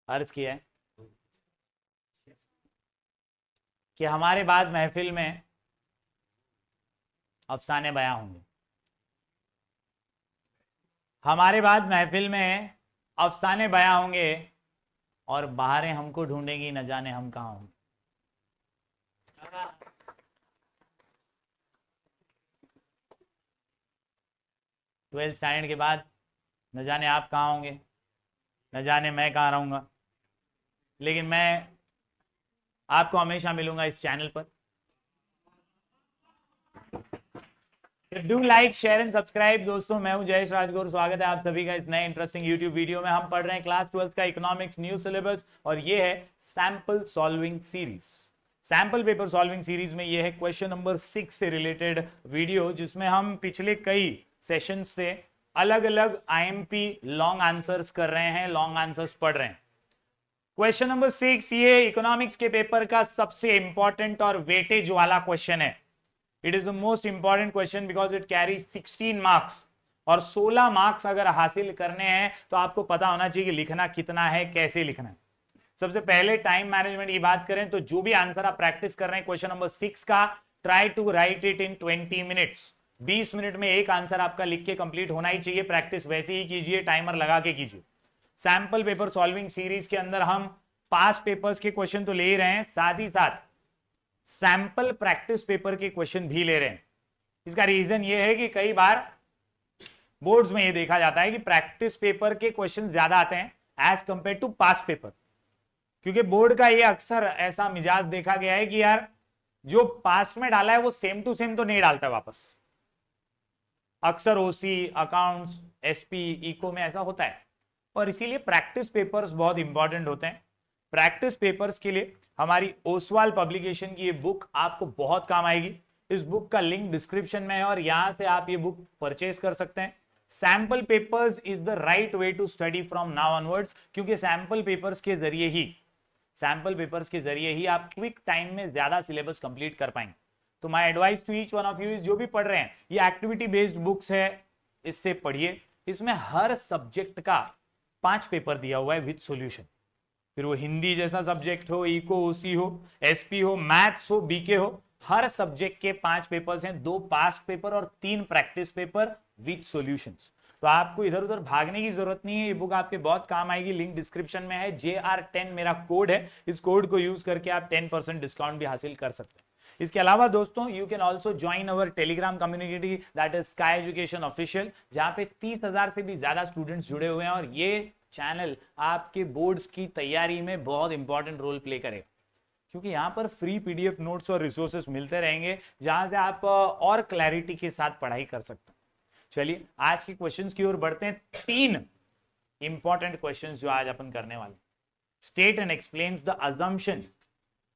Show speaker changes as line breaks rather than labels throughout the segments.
अर्ज किया है कि हमारे बाद महफिल में अफसाने बयां होंगे। हमारे बाद महफिल में अफसाने बयां होंगे और बाहरें हमको ढूंढेंगी, न जाने हम कहां होंगे। 12th स्टैंडर्ड के बाद न जाने आप कहाँ होंगे, न जाने मैं कहाँ रहूँगा, लेकिन मैं आपको हमेशा मिलूंगा इस चैनल पर। Do like share and subscribe. दोस्तों मैं हूं जयेश राजगुरु, स्वागत है आप सभी का इस नए इंटरेस्टिंग यूट्यूब वीडियो में। हम पढ़ रहे हैं क्लास 12th का इकोनॉमिक्स न्यू सिलेबस और ये है sample solving series. Sample paper solving series में ये है क्वेश्चन नंबर 6 से रिलेटेड वीडियो, जिसमें हम पिछले कई सेशन से अलग अलग आईएमपी लॉन्ग आंसर्स कर रहे हैं, लॉन्ग आंसर्स पढ़ रहे हैं। क्वेश्चन नंबर 6 ये इकोनॉमिक्स के पेपर का सबसे इंपॉर्टेंट और वेटेज वाला क्वेश्चन है। It is the most important question because it carry 16 marks, और 16 मार्क्स अगर हासिल करने हैं तो आपको पता होना चाहिए कि लिखना कितना है, कैसे लिखना है। सबसे पहले टाइम मैनेजमेंट की बात करें तो जो भी आंसर आप प्रैक्टिस कर रहे हैं क्वेश्चन नंबर 6 का, try to write it in 20 minutes. 20 minute में एक आंसर आपका लिख के कंप्लीट होना ही चाहिए। प्रैक्टिस वैसे ही कीजिए, टाइमर लगा के कीजिए। सैंपल पेपर सॉल्विंग सीरीज के अंदर हम पास पेपर्स के क्वेश्चन तो ले ही रहे हैं, साथ ही साथ सैंपल प्रैक्टिस पेपर के क्वेश्चन भी ले रहे हैं। इसका रीजन ये है कि कई बार बोर्ड्स में ये देखा जाता है कि प्रैक्टिस पेपर के क्वेश्चन ज्यादा आते हैं as compare to pass paper, क्योंकि बोर्ड का ये अक्सर ऐसा मिजाज देखा गया है कि यार जो पास में डाला है वो सेम टू सेम तो नहीं डालता वापस। अक्सर ओसी, अकाउंट्स, एसपी, इको में ऐसा होता है, और इसीलिए प्रैक्टिस पेपर्स बहुत इंपॉर्टेंट होते हैं। प्रैक्टिस पेपर्स के लिए हमारी ओसवाल पब्लिकेशन की ये बुक आपको बहुत काम आएगी। इस बुक का लिंक डिस्क्रिप्शन में है और यहां से आप ये बुक परचेज कर सकते हैं। Sample papers is the right way to study from now onwards, क्योंकि सैंपल पेपर्स के जरिए ही आप क्विक टाइम में ज्यादा सिलेबस कंप्लीट कर पाएंगे। तो my advice to each one of you is, जो भी पढ़ रहे हैं, ये एक्टिविटी बेस्ड बुक्स है, इससे पढ़िए। इसमें हर सब्जेक्ट का 5 पेपर दिया हुआ है विद सॉल्यूशन। फिर वो हिंदी जैसा सब्जेक्ट हो, इको, ओसी हो, एसपी हो, मैथ्स हो, बीके हो, हर सब्जेक्ट के 5 पेपर्स हैं, 2 पास्ट पेपर और 3 प्रैक्टिस पेपर विद सॉल्यूशंस। तो आपको इधर उधर भागने की जरूरत नहीं है, ये बुक आपके बहुत काम आएगी। लिंक डिस्क्रिप्शन में है। JR10 मेरा कोड है, इस कोड को यूज करके आप 10% डिस्काउंट भी हासिल कर सकते हैं। इसके अलावा दोस्तों you can also join our Telegram community, that is sky education official, जहां पे 30,000 से भी ज्यादा स्टूडेंट्स जुड़े हुए हैं, और ये चैनल आपके बोर्ड्स की तैयारी में बहुत इंपॉर्टेंट रोल प्ले करेगा, क्योंकि यहां पर फ्री पीडीएफ नोट्स और रिसोर्सेस मिलते रहेंगे, जहां से आप और क्लैरिटी के साथ पढ़ाई कर सकते हैं। चलिए आज के क्वेश्चंस की ओर बढ़ते हैं। 3 इंपॉर्टेंट क्वेश्चंस जो आज अपन करने वाले। State and explains the assumption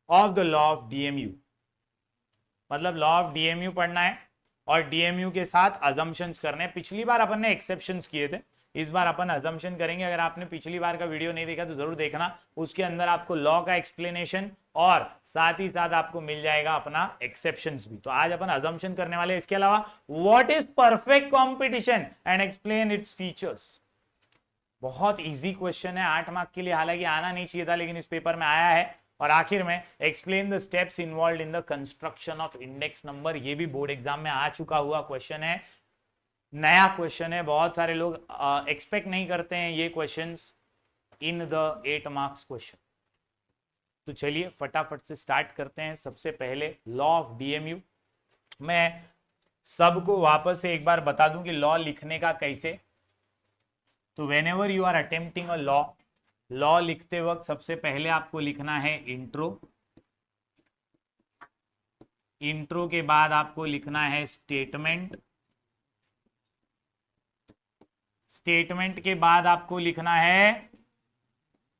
of the law of DMU. मतलब लॉ ऑफ डीएमयू पढ़ना है और डीएमयू के साथ अजम्पशंस करने हैं। पिछली बार अपन ने एक्सेप्शंस किए थे, इस बार अपन अजम्पशन करेंगे। अगर आपने पिछली बार का वीडियो नहीं देखा तो जरूर देखना, उसके अंदर आपको लॉ का एक्सप्लेनेशन और साथ ही साथ आपको मिल जाएगा अपना एक्सेप्शंस भी। तो आज अपन अजम्पशन करने वाले हैं। इसके अलावा what is perfect competition and explain its features. बहुत इजी क्वेश्चन है, 8 मार्क के लिए, हालांकि आना नहीं चाहिए था लेकिन इस पेपर में आया है। और आखिर में explain the steps involve in the construction of index number. ये भी बोर्ड एग्जाम में आ चुका हुआ क्वेश्चन है, नया क्वेश्चन है। बहुत सारे लोग एक्सपेक्ट नहीं करते हैं ये questions in the 8 marks question. तो चलिए फटाफट से स्टार्ट करते हैं। सबसे पहले लॉ ऑफ डीएमयू। मैं सबको वापस से एक बार बता दूं कि लॉ लिखने का कैसे। तो whenever you are attempting a law लिखते वक्त सबसे पहले आपको लिखना है इंट्रो। इंट्रो के बाद आपको लिखना है स्टेटमेंट। स्टेटमेंट के बाद आपको लिखना है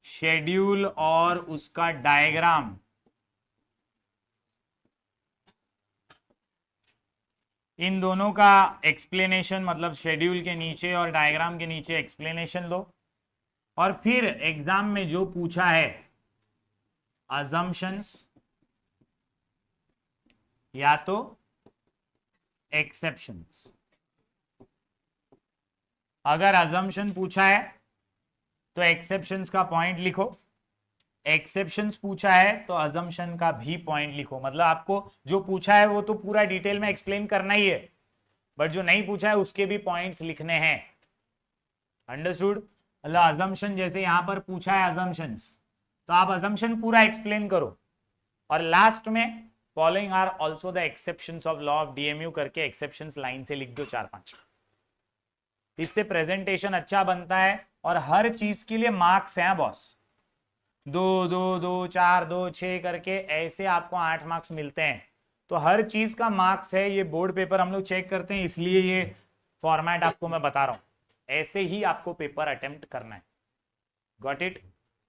शेड्यूल और उसका डायग्राम। इन दोनों का एक्सप्लेनेशन, मतलब शेड्यूल के नीचे और डायग्राम के नीचे एक्सप्लेनेशन दो। और फिर एग्जाम में जो पूछा है अजम्पशंस या तो एक्सेप्शंस। अगर अजम्पशन पूछा है तो एक्सेप्शंस का पॉइंट लिखो, एक्सेप्शंस पूछा है तो अजम्पशन का भी पॉइंट लिखो। मतलब आपको जो पूछा है वो तो पूरा डिटेल में एक्सप्लेन करना ही है, बट जो नहीं पूछा है उसके भी पॉइंट्स लिखने हैं। अंडरस्टूड? मतलब अजम्पशन जैसे यहां पर पूछा है अजम्पशंस, तो आप अजम्पशन पूरा एक्सप्लेन करो, और लास्ट में following are also the exceptions of law of DMU करके एक्सेप्शंस लाइन से लिख दो 4-5। इससे प्रेजेंटेशन अच्छा बनता है और हर चीज के लिए मार्क्स हैं बॉस। 2 2 2 4 2 6 करके ऐसे आपको 8 मार्क्स मिलते हैं। तो हर चीज का मार्क्स है। ये बोर्ड पेपर हम लोग चेक करते हैं, इसलिए ये फॉर्मेट आपको मैं बता रहा हूं। ऐसे ही आपको पेपर अटेम्प्ट करना है। Got it?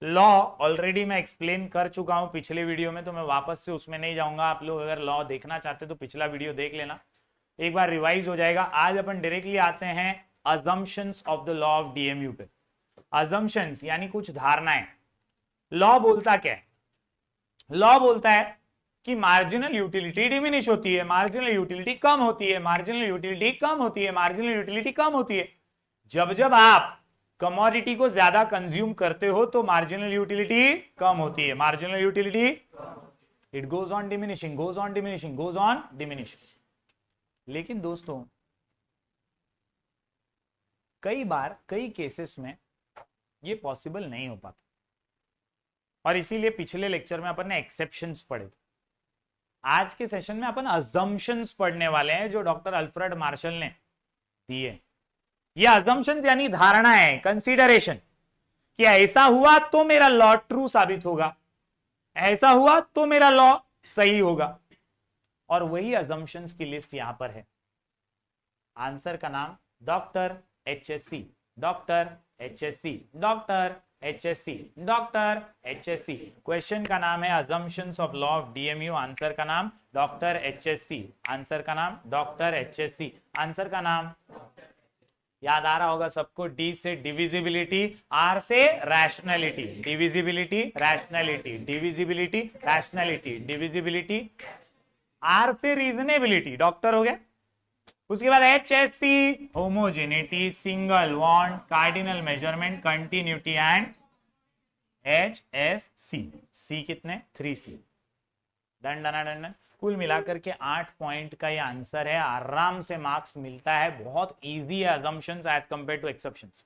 लॉ ऑलरेडी मैं एक्सप्लेन कर चुका हूं पिछले वीडियो में, तो मैं वापस से उसमें नहीं जाऊंगा। आप लोग अगर लॉ देखना चाहते तो पिछला वीडियो देख लेना, एक बार रिवाइज हो जाएगा। आज अपन डायरेक्टली आते हैं assumptions of the law of DMU पे। assumptions यानी कुछ धारणाएं। लॉ बोलता क्या है? लॉ बोलता है कि मार्जिनल यूटिलिटी डिमिनिश होती है, मार्जिनल यूटिलिटी कम होती है, मार्जिनल यूटिलिटी कम होती है, मार्जिनल यूटिलिटी कम होती है। जब जब आप कमोडिटी को ज्यादा कंज्यूम करते हो तो मार्जिनल यूटिलिटी कम होती है, marginal utility it goes on diminishing, goes on diminishing, goes on diminishing. लेकिन दोस्तों कई बार कई केसेस में ये पॉसिबल नहीं हो पाता, और इसीलिए पिछले लेक्चर में अपन ने एक्सेप्शंस पढ़े थे। आज के सेशन में अपन अजम्पशंस पढ़ने वाले हैं जो डॉक्टर अल्फ्रेड मार्शल ने दिए। ये अजम्पशंस यानी धारणा है, कंसीडरेशन, कि ऐसा हुआ तो मेरा लॉ ट्रू साबित होगा, ऐसा हुआ तो मेरा लॉ सही होगा। और वही अजम्पशंस की लिस्ट यहां पर है। आंसर का नाम doctor HSC, doctor HSC, doctor HSC, doctor HSC। Question का नाम है assumptions of law of DMU, answer का नाम डॉक्टर HSC, आंसर का नाम डॉक्टर HSC, आंसर का नाम याद आ रहा होगा सबको। D से डिविजिबिलिटी, R से rationality, divisibility rationality, divisibility rationality, divisibility, R से रीजनेबिलिटी, डॉक्टर हो गया। उसके बाद HSC homogeneity, single bond, cardinal measurement, continuity and HSC। C कितने? 3C। Done done done done. कुल मिलाकर के 8 पॉइंट का ये आंसर है। आराम से मार्क्स मिलता है, बहुत इजी है assumptions as compare to exceptions.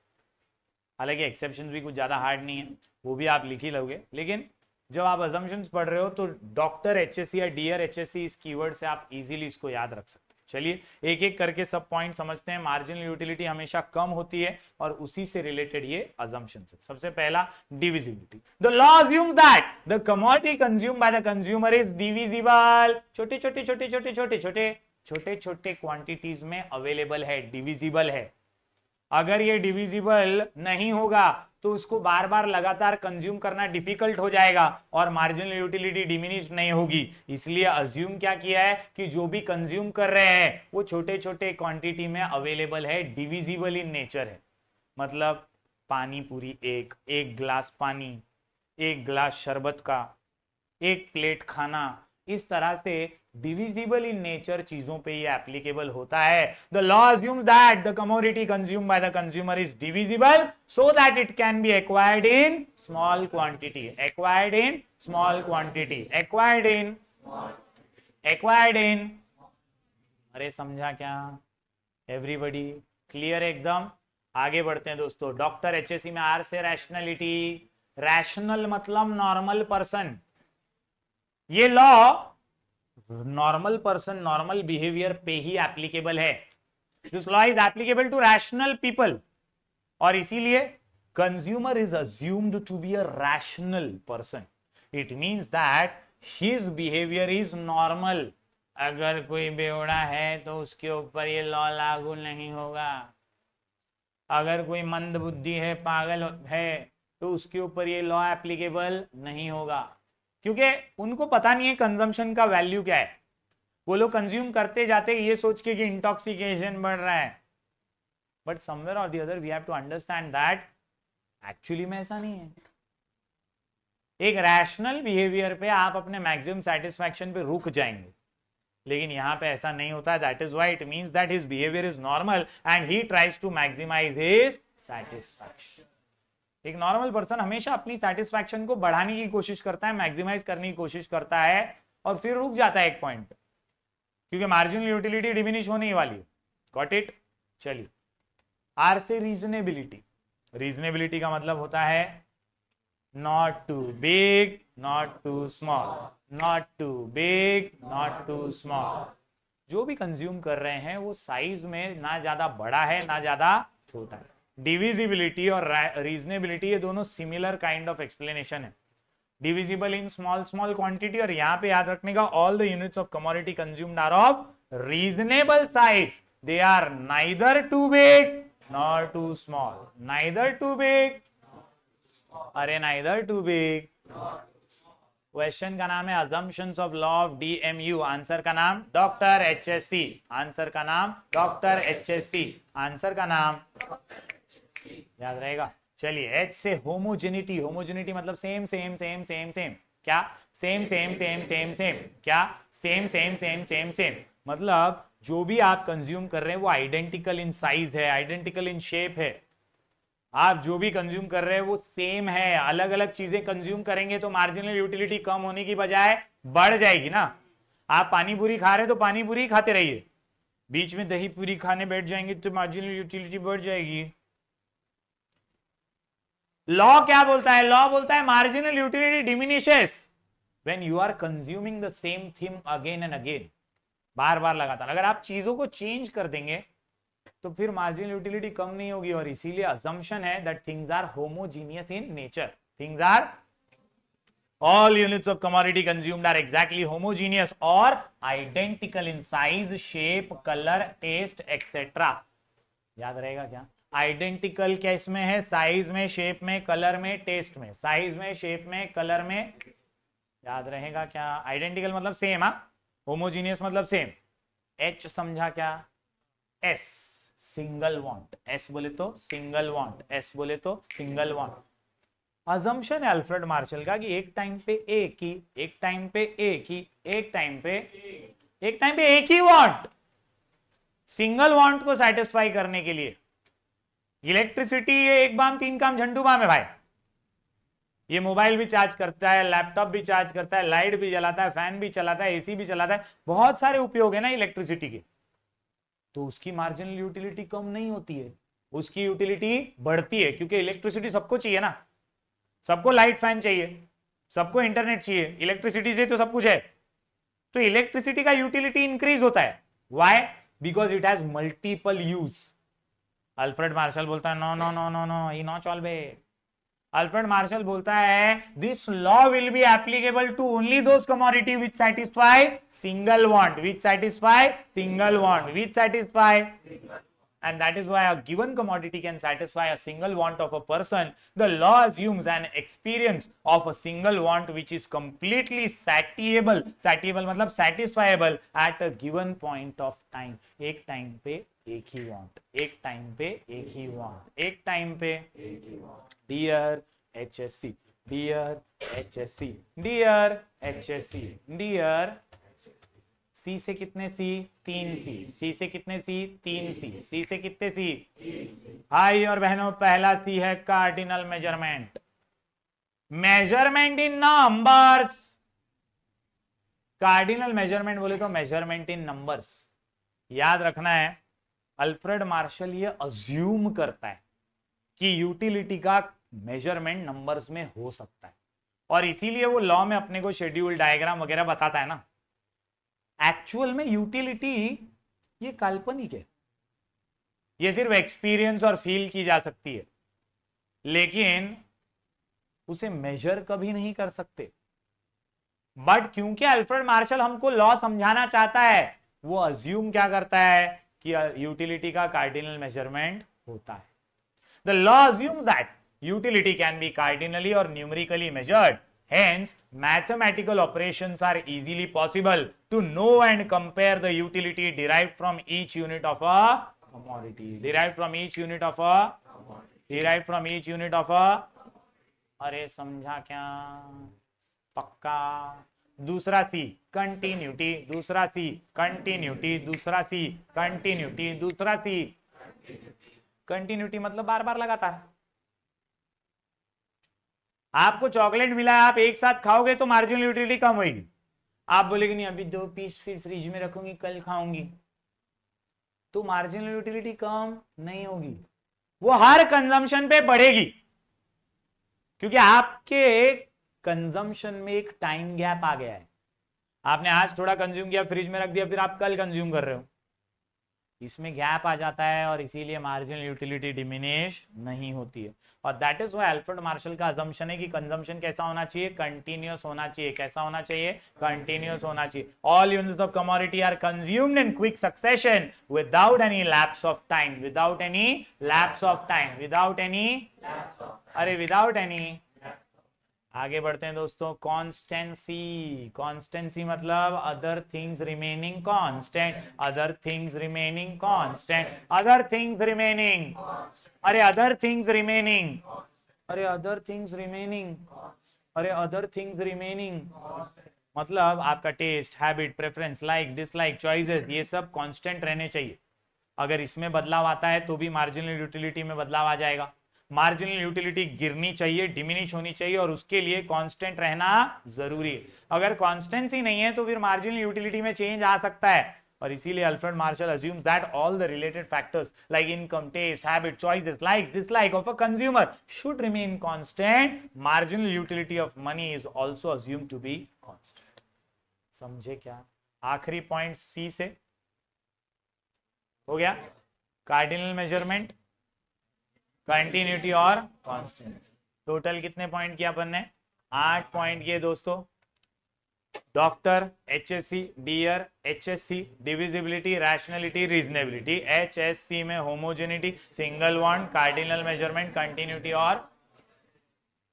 हालांकि एक्सेप्शंस भी कुछ ज्यादा हार्ड नहीं है, वो भी आप लिख ही लोगे, लेकिन जब आप assumptions पढ़ रहे हो तो डॉक्टर HSC या डियर HSC इस कीवर्ड से आप इजीली इसको याद रख सकते हैं। चलिए एक एक करके सब पॉइंट समझते हैं। मार्जिनल यूटिलिटी हमेशा कम होती है और उसी से रिलेटेड ये assumptions है। सबसे पहला divisibility. The law assumes that the commodity consumed by the consumer is divisible. छोटे छोटे छोटे छोटे छोटे छोटे छोटे छोटे क्वांटिटीज में अवेलेबल है, डिविजिबल है। अगर ये डिविजिबल नहीं होगा तो उसको बार बार लगातार कंज्यूम करना डिफिकल्ट हो जाएगा और मार्जिनल यूटिलिटी डिमिनिश नहीं होगी। इसलिए अज्यूम क्या किया है कि जो भी कंज्यूम कर रहे हैं वो छोटे छोटे क्वांटिटी में अवेलेबल है, डिविजिबल इन नेचर है। मतलब पानी पूरी एक गिलास पानी, एक गिलास शरबत का, एक प्लेट खाना, इस तरह से डिविजिबल इन नेचर चीजों पे ये एप्लीकेबल होता है। The law assumes that the commodity consumed by the consumer is divisible so that it can be acquired in small quantity, acquired in small quantity, acquired इन। अरे समझा क्या एवरीबॉडी? क्लियर एकदम? आगे बढ़ते हैं दोस्तों। डॉक्टर HSC में R से रैशनैलिटी। रैशनल मतलब नॉर्मल पर्सन। ये law normal person, normal behaviour पे ही एप्लीकेबल है। This law is applicable to rational people, और इसीलिए consumer is assumed to be a rational person. It means that his behaviour is normal. अगर कोई बेवड़ा है तो उसके ऊपर ये लॉ लागू नहीं होगा। अगर कोई मंद बुद्धि है, पागल है, तो उसके ऊपर ये लॉ एप्लीकेबल नहीं होगा, क्योंकि उनको पता नहीं है कंजम्पशन का वैल्यू क्या है। वो लोग कंज्यूम करते जाते ये सोच के कि इंटॉक्सिकेशन बढ़ रहा है, बट समवेयर और the other we have to understand that actually में ऐसा नहीं है। एक रैशनल बिहेवियर पे आप अपने मैक्सिमम सेटिस्फैक्शन पे रुक जाएंगे, लेकिन यहां पे ऐसा नहीं होता। That is why it means that his behaviour is normal and he tries to maximise his satisfaction. एक नॉर्मल पर्सन हमेशा अपनी सेटिस्फैक्शन को बढ़ाने की कोशिश करता है, मैक्सिमाइज करने की कोशिश करता है और फिर रुक जाता है एक पॉइंट पे, क्योंकि मार्जिनल यूटिलिटी डिमिनिश होने ही वाली है। Got it? चलिए, आर से रीजनेबिलिटी। रीजनेबिलिटी का मतलब होता है not too big, not too small, not too big, not too small. जो भी कंज्यूम कर रहे हैं वो साइज में ना ज्यादा बड़ा है ना ज्यादा छोटा है। डिविजिबिलिटी और रीजनेबिलिटी ये दोनों सिमिलर काइंड ऑफ एक्सप्लेनेशन है। Divisible in small small quantity, और यहां पे याद रखने का all the units of commodity consumed are of reasonable size. They are neither too big nor too small, neither too big, अरे नाइदर टू बिग। क्वेश्चन का नाम है assumptions of law of DMU, answer का नाम doctor HSC, answer का नाम doctor HSC, answer का नाम याद रहेगा। चलिए, एच से होमोजेनिटी। होमोजेनिटी मतलब same same same same same, क्या? Same same same same same, क्या? Same same same same same, मतलब जो भी आप कंज्यूम कर रहे हैं वो आइडेंटिकल इन साइज है, आइडेंटिकल इन शेप है। आप जो भी कंज्यूम कर रहे हैं वो सेम है। अलग अलग चीजें कंज्यूम करेंगे तो मार्जिनल यूटिलिटी कम होने की बजाय बढ़ जाएगी ना। आप पानी पूरी खा रहे हैं तो पानी पूरी खाते रहिए, बीच में दही पूरी खाने बैठ जाएंगे तो मार्जिनल यूटिलिटी बढ़ जाएगी। लॉ क्या बोलता है? लॉ बोलता है marginal utility diminishes when you are consuming the same thing again and again, बार बार लगातार। अगर आप चीजों को चेंज कर देंगे तो फिर मार्जिनल यूटिलिटी कम नहीं होगी, और इसीलिए असम्पशन है that things are homogeneous in nature. Things are, all units of commodity consumed are exactly homogeneous or identical in size, shape, color, taste, etc. याद रहेगा क्या? आइडेंटिकल क्या इसमें है? साइज में, शेप में, कलर में, टेस्ट में। साइज में, शेप में, कलर में, याद रहेगा क्या? आइडेंटिकल मतलब सेम, होमोजीनियस मतलब सेम। एच समझा क्या? एस सिंगल वॉन्ट, एस बोले तो सिंगल वॉन्ट, एस बोले तो सिंगल वॉन्ट। अजम्पशन है अल्फ्रेड मार्शल का कि एक टाइम पे एक ही, एक टाइम पे एक ही, एक टाइम पे एक ही वांट, सिंगल वांट को सेटिस्फाई करने के लिए। इलेक्ट्रिसिटी ये एक बाम तीन काम झंडू बाम है भाई। ये मोबाइल भी चार्ज करता है, लैपटॉप भी चार्ज करता है, लाइट भी जलाता है, फैन भी चलाता है, एसी भी चलाता है, बहुत सारे उपयोग है ना इलेक्ट्रिसिटी के। तो उसकी मार्जिनल यूटिलिटी कम नहीं होती है, उसकी यूटिलिटी बढ़ती है, क्योंकि इलेक्ट्रिसिटी सबको चाहिए ना। सबको लाइट फैन चाहिए, सबको इंटरनेट चाहिए, इलेक्ट्रिसिटी से तो सब कुछ है। तो इलेक्ट्रिसिटी का यूटिलिटी इंक्रीज होता है। Why? Because it has multiple use. Alfred Marshall बोलता है no no no no no, he not always. Alfred Marshall बोलता है this law will be applicable to only those commodity which satisfy single want, which satisfy single want, which satisfy, and that is why a given commodity can satisfy a single want of a person. The law assumes an experience of a single want which is completely satiable, satiable मतलब satisfiable at a given point of time. एक time पे एक ही want, एक time पे एक ही want, एक time पे एक ही want. Dear HSC, dear HSC, dear HSC, dear सी से कितने सी? 3 सी। सी से कितने सी? 3 सी। सी से कितने सी? भाई और बहनों, पहला सी है कार्डिनल मेजरमेंट, मेजरमेंट इन नंबर्स। कार्डिनल मेजरमेंट बोले तो मेजरमेंट इन नंबर्स। याद रखना है, अल्फ्रेड मार्शल ये अज्यूम करता है कि यूटिलिटी का मेजरमेंट नंबर्स में हो सकता है, और इसीलिए वो लॉ में अपने को शेड्यूल, डायग्राम वगैरह बताता है ना। एक्चुअल में यूटिलिटी ये काल्पनिक है, ये सिर्फ एक्सपीरियंस और फील की जा सकती है, लेकिन उसे मेजर कभी नहीं कर सकते। बट क्योंकि अल्फ्रेड मार्शल हमको लॉ समझाना चाहता है, वो अज्यूम क्या करता है कि यूटिलिटी का कार्डिनल मेजरमेंट होता है। The law assumes that utility can be cardinally और numerically measured. Hence, mathematical operations are easily possible to know and compare the utility derived from each unit of a commodity. Derived from each unit of a derived from each unit of a. अरे समझा क्या? पक्का? दूसरा सी continuity, दूसरा सी continuity, दूसरा सी continuity, दूसरा सी continuity मतलब बार बार लगातार। आपको चॉकलेट मिला है, आप एक साथ खाओगे तो मार्जिनल यूटिलिटी कम होगी। आप बोलेगे नहीं अभी 2 पीस फिर फ्रिज में रखूंगी कल खाऊंगी, तो मार्जिनल यूटिलिटी कम नहीं होगी, वो हर कंजम्पशन पे बढ़ेगी, क्योंकि आपके कंजम्पशन में एक टाइम गैप आ गया है। आपने आज थोड़ा कंज्यूम किया, फ्रिज में रख दिया, फिर आप कल कंज्यूम कर रहे हो, इसमें गैप आ जाता है और इसीलिए मार्जिनल यूटिलिटी डिमिनिश नहीं होती है। और that is why Alfred Marshall का अजम्पशन है कि कंजम्पशन कैसा होना चाहिए, कंटिन्यूअस होना चाहिए। कैसा होना चाहिए, कंटिन्यूअस होना चाहिए। All units of commodity are consumed in quick succession without any lapse of time, without any lapse of time, without any, अरे विदाउट एनी। आगे बढ़ते हैं दोस्तों। कॉन्स्टेंसी, कॉन्स्टेंसी मतलब other things remaining constant, other things remaining constant, other things remaining, अरे other things remaining, अरे other things remaining, अरे other things remaining, मतलब आपका taste, habit, preference, like, dislike, choices, ये सब कांस्टेंट रहने चाहिए। अगर इसमें बदलाव आता है तो भी मार्जिनल यूटिलिटी में बदलाव आ जाएगा। मार्जिनल यूटिलिटी गिरनी चाहिए, डिमिनिश होनी चाहिए, और उसके लिए कांस्टेंट रहना जरूरी है। अगर कांस्टेंसी नहीं है तो फिर मार्जिनल यूटिलिटी में चेंज आ सकता है। और इसीलिए Alfred Marshall assumes that all the related factors like income, taste, habit, choices, likes, dislike of a consumer should remain constant. Marginal utility of money is also assumed to be constant. समझे क्या? आखिरी point सी से हो गया। Cardinal measurement, continuity और constancy. Total कितने point किया अपन ने? 8 पॉइंट किए दोस्तों। Doctor, HSC, dear, HSC, divisibility, rationality, reasonability, HSC में homogeneity, single bond, cardinal measurement, continuity और,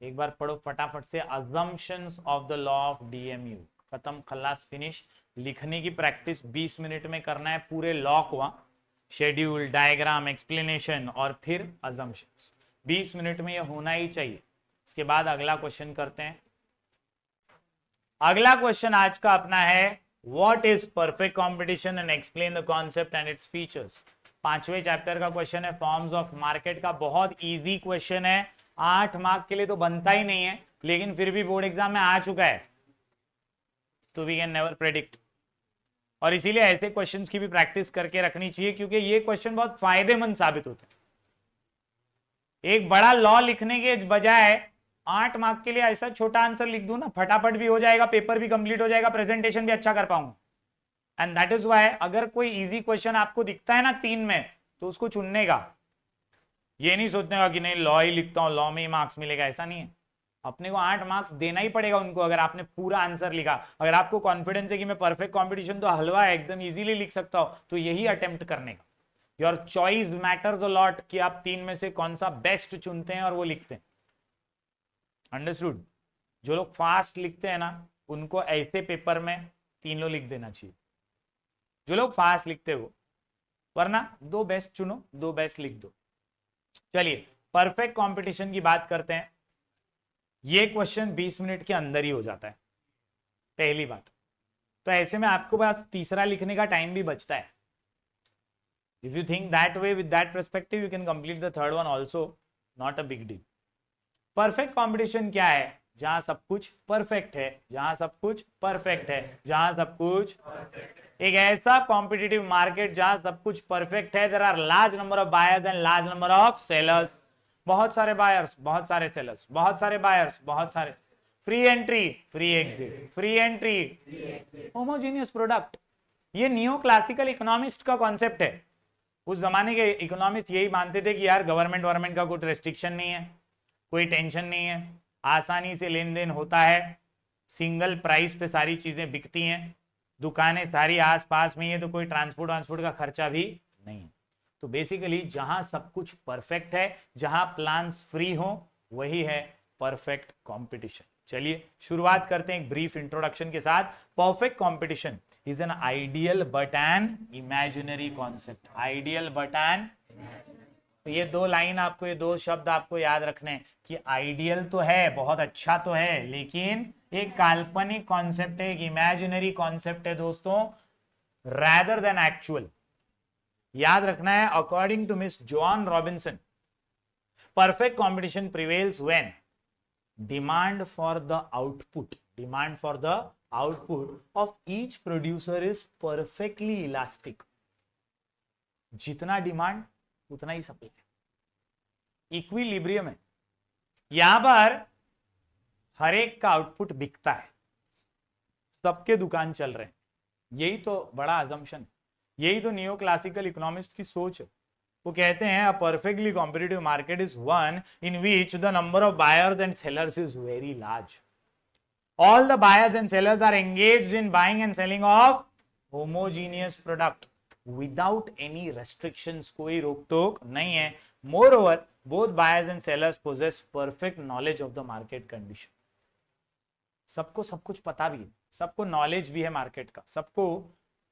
एक बार पढ़ो फटाफट से, assumptions of the law of DMU. खत्म, खल्लास, फिनिश। लिखने की प्रैक्टिस 20 मिनट में करना है, पूरे लॉ को, शेड्यूल, डायग्राम, एक्सप्लेनेशन और फिर अजम्पशंस। 20 मिनट में ये होना ही चाहिए। इसके बाद अगला क्वेश्चन करते हैं। अगला क्वेश्चन आज का अपना है, what is perfect competition and explain the concept and its features. 5वें चैप्टर का क्वेश्चन है, फॉर्म्स ऑफ मार्केट का। बहुत इजी क्वेश्चन है, 8 मार्क के लिए तो बनता ही नहीं है, लेकिन फिर भी बोर्ड एग्जाम में आ चुका है, तो वी कैन नेवर प्रेडिक्ट। और इसीलिए ऐसे क्वेश्चंस की भी प्रैक्टिस करके रखनी चाहिए, क्योंकि ये क्वेश्चन बहुत फायदेमंद साबित होते हैं। एक बड़ा लॉ लिखने के बजाय 8 मार्क के लिए ऐसा छोटा आंसर लिख दूं ना, फटाफट भी हो जाएगा, पेपर भी कंप्लीट हो जाएगा, प्रेजेंटेशन भी अच्छा कर पाऊंगा। एंड दैट इज व्हाई अगर कोई इजी क्वेश्चन आपको दिखता है ना 3 में, तो उसको चुनने का, ये नहीं सोचने का कि नहीं लॉ ही लिखता हूं, लॉ में ही मार्क्स मिलेगा, ऐसा नहीं है। अपने को 8 मार्क्स देना ही पड़ेगा उनको, अगर आपने पूरा आंसर लिखा। अगर आपको कॉन्फिडेंस है कि मैं परफेक्ट कॉम्पिटिशन तो हलवा है, एकदम इजीली लिख सकता हूं, तो यही अटेम्प्ट करने का। Your choice matters a lot, कि आप 3 में से कौन सा बेस्ट चुनते हैं और वो लिखते हैं। अंडरस्टूड? जो लोग फास्ट लिखते हैं ना, उनको ऐसे पेपर में तीनों लिख देना चाहिए, जो लोग फास्ट लिखते हो, वरना 2 बेस्ट चुनो, 2 बेस्ट लिख दो। चलिए परफेक्ट कंपटीशन की बात करते हैं। ये क्वेश्चन 20 मिनट के अंदर ही हो जाता है, पहली बात। तो ऐसे में आपको पास तीसरा लिखने का टाइम भी बचता है। If you think that way, with that perspective, you can complete the third one also, not a big deal. Perfect competition क्या है? जहां सब कुछ परफेक्ट है, जहां सब कुछ परफेक्ट है, जहां सब कुछ, एक ऐसा कॉम्पिटिटिव मार्केट जहां सब कुछ परफेक्ट है। There are large number of buyers and large number of sellers. बहुत सारे बायर्स, बहुत सारे सेलर्स, बहुत सारे बायर्स, बहुत सारे, free entry, free exit, free entry, homogeneous product. ये नियो क्लासिकल इकोनॉमिस्ट का कॉन्सेप्ट है। उस जमाने के इकोनॉमिस्ट यही मानते थे कि यार गवर्नमेंट का कुछ रेस्ट्रिक्शन नहीं है, कोई टेंशन नहीं है, आसानी से लेन देन होता है, सिंगल प्राइस पे सारी चीजें बिकती हैं, दुकानें सारी आस पास में ही है, तो कोई ट्रांसपोर्ट का खर्चा भी नहीं है। तो बेसिकली जहां सब कुछ परफेक्ट है, जहां प्लान्स फ्री हो, वही है परफेक्ट कंपटीशन। चलिए शुरुआत करते हैं एक ब्रीफ इंट्रोडक्शन के साथ। Perfect competition is an ideal but an imaginary concept. Ideal but an, तो ये 2 लाइन आपको, ये 2 शब्द आपको याद रखने हैं कि आइडियल तो है, बहुत अच्छा तो है, लेकिन एक काल्पनिक कॉन्सेप्ट है, एक इमेजिनरी कॉन्सेप्ट है दोस्तों, rather than actual। याद रखना है, according to Miss Joan Robinson, perfect competition prevails when demand for the output of each producer is perfectly elastic. जितना डिमांड उतना ही सप्लाई, इक्विलिब्रियम है। यहां पर हर एक का आउटपुट बिकता है, सबके दुकान चल रहे हैं। यही तो बड़ा अजम्पशन, यही तो नियो क्लासिकल इकोनॉमिस्ट की सोच है। वो कहते हैं अ perfectly competitive market is one in which the number of buyers and sellers is very large. All the buyers and sellers are engaged in buying and selling of homogeneous product without any restrictions, कोई रोक टोक नहीं है। Moreover, both buyers and sellers possess perfect knowledge of the market condition। सबको सब कुछ पता भी है, सबको नॉलेज भी है मार्केट का, सबको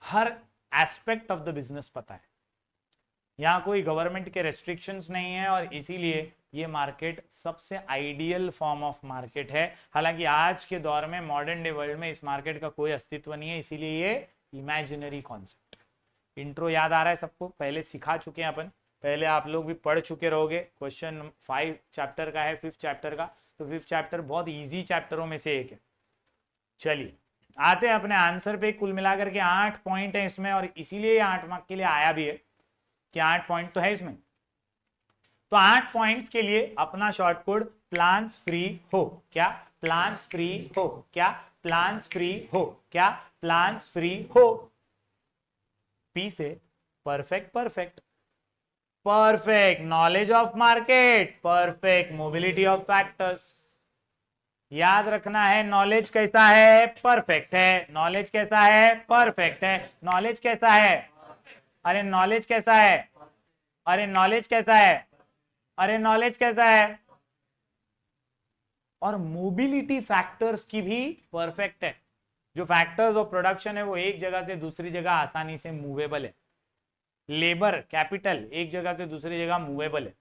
हर एस्पेक्ट ऑफ द बिजनेस पता है। यहाँ कोई गवर्नमेंट के रेस्ट्रिक्शंस नहीं है और इसीलिए ये मार्केट सबसे आइडियल फॉर्म ऑफ मार्केट है। हालांकि आज के दौर में मॉडर्न डे वर्ल्ड में इस मार्केट का कोई अस्तित्व नहीं है, इसीलिए ये इमेजिनरी कॉन्सेप्ट। इंट्रो याद आ रहा है सबको? पहले सिखा चुके हैं अपन, पहले आप लोग भी पढ़ चुके रहोगे। क्वेश्चन 5 चैप्टर का है, 5th चैप्टर का, तो 5th चैप्टर बहुत ईजी चैप्टरों में से एक है। चलिए आते हैं अपने आंसर पे। कुल मिलाकर के 8 पॉइंट है इसमें और इसीलिए 8 मार्क के लिए आया भी है कि 8 पॉइंट तो है इसमें। तो 8 पॉइंट्स के लिए अपना शॉर्ट कोड प्लान्स फ्री हो। क्या प्लान्स फ्री हो? क्या प्लान्स फ्री हो? क्या प्लान्स फ्री हो? पी से perfect, perfect knowledge of market, perfect mobility of factors. याद रखना है नॉलेज कैसा है? परफेक्ट है। नॉलेज कैसा है? परफेक्ट है। नॉलेज कैसा है? अरे नॉलेज कैसा है? अरे नॉलेज कैसा है? अरे नॉलेज कैसा है? और मोबिलिटी फैक्टर्स की भी परफेक्ट है। जो फैक्टर्स ऑफ प्रोडक्शन है वो एक जगह से दूसरी जगह आसानी से मूवेबल है। लेबर कैपिटल एक जगह से दूसरी जगह मूवेबल है।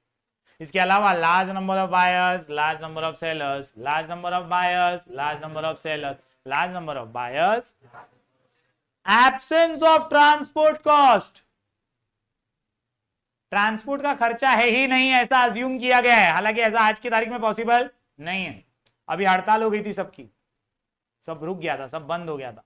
इसके अलावा large number of buyers, large number of sellers, large number of buyers, large number of sellers, large number of buyers, absence of transport cost. Transport का खर्चा है ही नहीं ऐसा अज्यूम किया गया है, हालांकि ऐसा आज की तारीख में पॉसिबल नहीं है। अभी हड़ताल हो गई थी सबकी, सब रुक गया था, सब बंद हो गया था।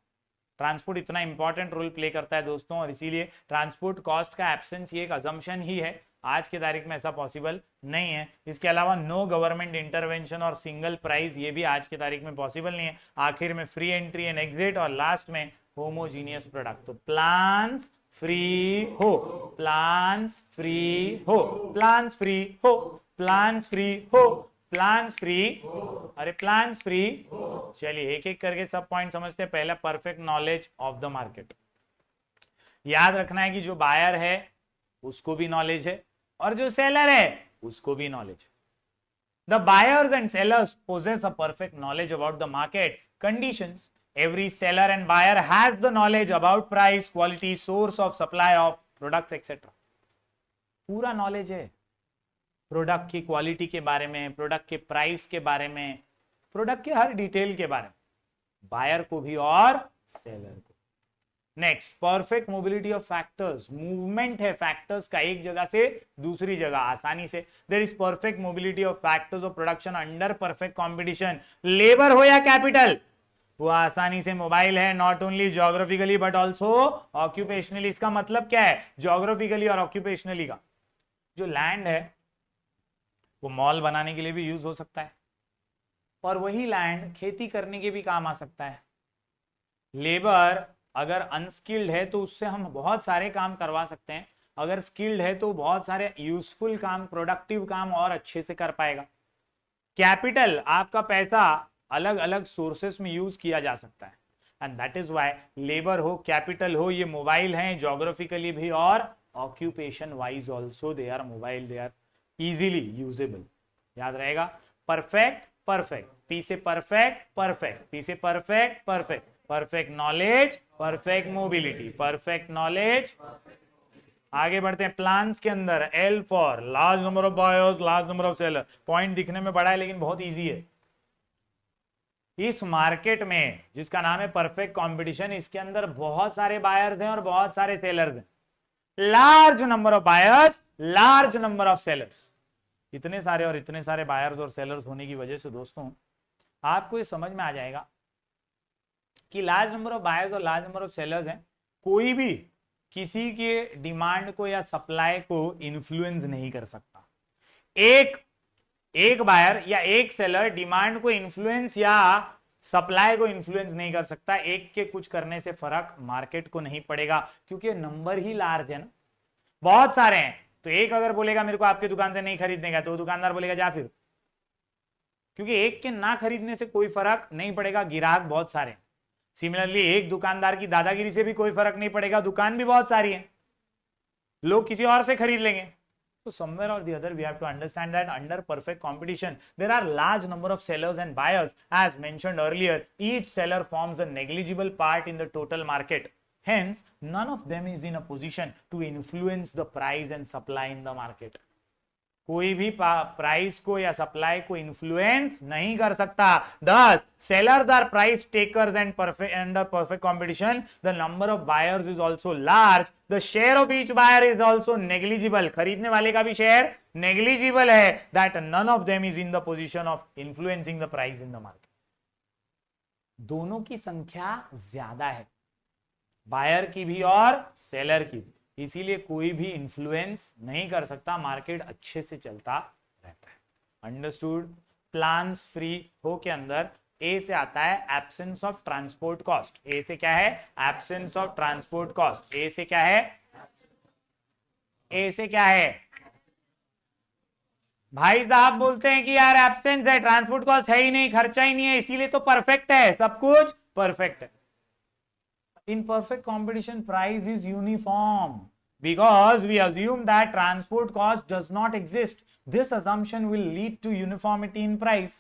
ट्रांसपोर्ट इतना इंपॉर्टेंट रोल प्ले करता है दोस्तों, और इसीलिए ट्रांसपोर्ट कॉस्ट का एब्सेंस ये एक अजम्पशन ही है। आज की तारीख में ऐसा पॉसिबल नहीं है। इसके अलावा नो गवर्नमेंट इंटरवेंशन और सिंगल प्राइस, ये भी आज की तारीख में पॉसिबल नहीं है। आखिर में फ्री एंट्री एंड एग्जिट, और लास्ट में होमोजीनियस प्रोडक्ट। तो प्लान्स फ्री हो, प्लान्स फ्री हो, प्लान्स फ्री हो, प्लान्स फ्री हो, प्लान्स फ्री, अरे प्लान्स फ्री। चलिए एक एक करके सब पॉइंट समझते हैं। पहला perfect knowledge of the market. याद रखना है कि जो बायर है उसको भी नॉलेज है और जो सेलर है उसको भी नॉलेज है। The buyers and sellers possess a perfect knowledge about the market conditions. Every seller and buyer has the knowledge about price, quality, source of supply of products, etc. पूरा knowledge है product की quality के बारे में, product के price के बारे में, प्रोडक्ट के हर डिटेल के बारे में, बायर को भी और सेलर को। Next, perfect mobility of factors. Movement है फैक्टर्स का एक जगह से दूसरी जगह आसानी से। There is perfect mobility of factors of production under perfect competition. Labour हो या कैपिटल, वो आसानी से मोबाइल है, not only geographically but also occupationally. इसका मतलब क्या है? ज्योग्राफिकली और ऑक्यूपेशनली का जो लैंड है वो मॉल बनाने के लिए भी यूज हो सकता है, और वही लैंड खेती करने के भी काम आ सकता है। लेबर अगर अनस्किल्ड है तो उससे हम बहुत सारे काम करवा सकते हैं, अगर स्किल्ड है तो बहुत सारे यूजफुल काम, प्रोडक्टिव काम और अच्छे से कर पाएगा। कैपिटल, आपका पैसा अलग अलग सोर्सेस में यूज किया जा सकता है, and that is why labour हो, कैपिटल हो, ये मोबाइल हैं ज्योग्राफिकली भी और occupation wise also they are mobile, they are easily usable. याद रहेगा परफेक्ट परफेक्ट, पी से परफेक्ट परफेक्ट, पी से perfect perfect, perfect knowledge, perfect mobility, perfect knowledge. आगे बढ़ते हैं प्लान्स के अंदर। L for large number of buyers, large number of seller. Point दिखने में बड़ा है लेकिन बहुत इजी है। इस मार्केट में जिसका नाम है परफेक्ट कंपटीशन, इसके अंदर बहुत सारे बायर्स हैं और बहुत सारे सेलर्स हैं। Large number of buyers, large number of sellers. इतने सारे और इतने सारे बायर्स और सेलर्स होने की वजह से दोस्तों आपको ये समझ में आ जाएगा कि लार्ज नंबर ऑफ बायर्स और लार्ज नंबर ऑफ सेलर्स हैं, कोई भी किसी के डिमांड को या सप्लाई को इन्फ्लुएंस नहीं कर सकता। एक बायर या एक सेलर डिमांड को इन्फ्लुएंस या सप्लाई को इन्फ्लुएंस नहीं कर सकता। एक के कुछ करने से फर्क मार्केट को नहीं पड़ेगा, क्योंकि नंबर ही लार्ज है ना, बहुत सारे हैं। तो एक अगर बोलेगा मेरे को आपकी दुकान से नहीं खरीदने का, तो दुकानदार बोलेगा जा फिर, क्योंकि एक के ना खरीदने से कोई फर्क नहीं पड़ेगा, ग्राहक बहुत सारे। सिमिलरली एक दुकानदार की दादागिरी से भी कोई फर्क नहीं पड़ेगा, दुकान भी बहुत सारी है, लोग किसी और से खरीद लेंगे। So somewhere or the other we have to understand that under perfect competition there are large number of sellers and buyers. As mentioned earlier, each seller forms a negligible part in the total market. Hence, none of them is in a position to influence the price and supply in the market. कोई भी price को या supply को influence नहीं कर सकता। Thus sellers are price takers and under perfect competition the number of buyers is also large, the share of each buyer is also negligible, खरीदने वाले का भी शेयर नेग्लिजिबल है, that none of them is in the position of influencing the price in the market. दोनों की संख्या ज्यादा है, बायर की भी और सेलर की भी, इसीलिए कोई भी इंफ्लुएंस नहीं कर सकता, मार्केट अच्छे से चलता रहता है। अंडरस्टूड। प्लान्स फ्री हो के अंदर ए से आता है absence of transport cost. A से क्या है? Absence of transport cost. A से क्या है? ए से क्या है? भाई साहब बोलते हैं कि यार एब्सेंस है, ट्रांसपोर्ट कॉस्ट है ही नहीं, खर्चा ही नहीं है, इसीलिए तो परफेक्ट है, सब कुछ परफेक्ट है। In perfect competition, price is uniform because we assume that transport cost does not exist. This assumption will lead to uniformity in price.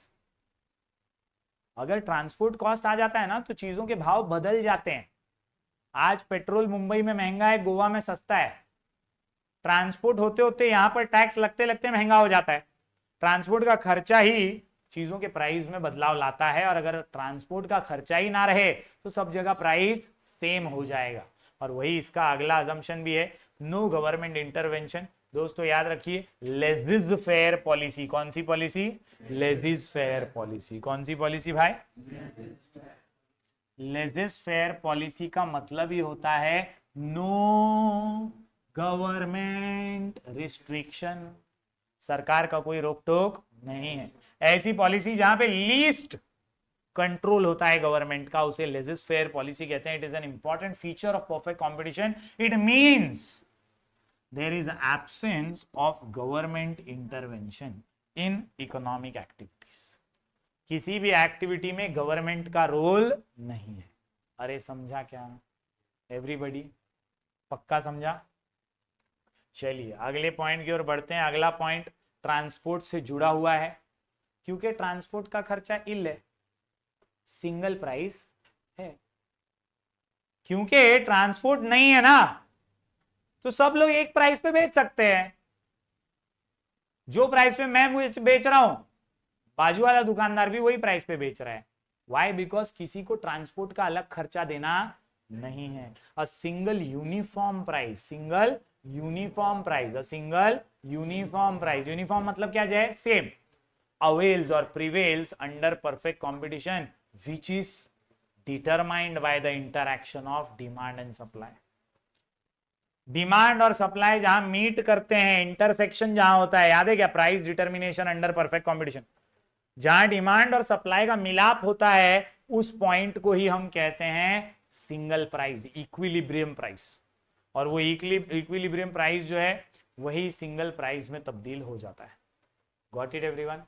अगर ट्रांसपोर्ट कॉस्ट आ जाता है ना तो चीजों के भाव बदल जाते हैं। आज पेट्रोल मुंबई में महंगा है, गोवा में सस्ता है, ट्रांसपोर्ट होते होते यहां पर टैक्स लगते लगते महंगा हो जाता है। ट्रांसपोर्ट का खर्चा ही चीजों के प्राइस में बदलाव लाता है, और अगर ट्रांसपोर्ट का खर्चा ही ना रहे तो सब जगह प्राइस सेम हो जाएगा। और वही इसका अगला अजम्पशन भी है, नो गवर्नमेंट इंटरवेंशन। दोस्तों याद रखिए, लेजिज फेयर पॉलिसी। कौन सी पॉलिसी? Laissez faire policy. कौन सी पॉलिसी भाई? लेजिज फेयर पॉलिसी का मतलब ही होता है नो गवर्नमेंट रिस्ट्रिक्शन, सरकार का कोई रोक टोक नहीं है। ऐसी पॉलिसी जहां पे लीस्ट कंट्रोल होता है गवर्नमेंट का, उसे लेजिज फेयर पॉलिसी कहते हैं। It is an important feature of perfect competition. It means there is absence of government intervention in economic activities. किसी भी एक्टिविटी में गवर्नमेंट का रोल नहीं है। अरे समझा क्या एवरीबॉडी? पक्का समझा? चलिए अगले पॉइंट की ओर बढ़ते हैं। अगला पॉइंट ट्रांसपोर्ट से जुड़ा हुआ है, क्योंकि ट्रांसपोर्ट का खर्चा इल है, सिंगल प्राइस है। क्योंकि ट्रांसपोर्ट नहीं है ना, तो सब लोग एक प्राइस पे बेच सकते हैं। जो प्राइस पे मैं बेच रहा हूं, बाजू वाला दुकानदार भी वही प्राइस पे बेच रहा है। वाई? बिकॉज किसी को ट्रांसपोर्ट का अलग खर्चा देना नहीं है। A single uniform price, single uniform price, a single uniform price. Uniform मतलब क्या है? सेम। अवेल्स और prevails under perfect competition which is determined by the interaction of demand and supply. Demand और सप्लाई जहां मीट करते हैं, intersection जहां होता है, याद है क्या? Price determination under perfect competition. जहां डिमांड और सप्लाई का मिलाप होता है, उस पॉइंट को ही हम कहते हैं सिंगल प्राइस, इक्विलिब्रियम प्राइस। और वो इक्विलिब्रियम प्राइस जो है वही सिंगल प्राइस में तब्दील हो जाता है। Got it everyone?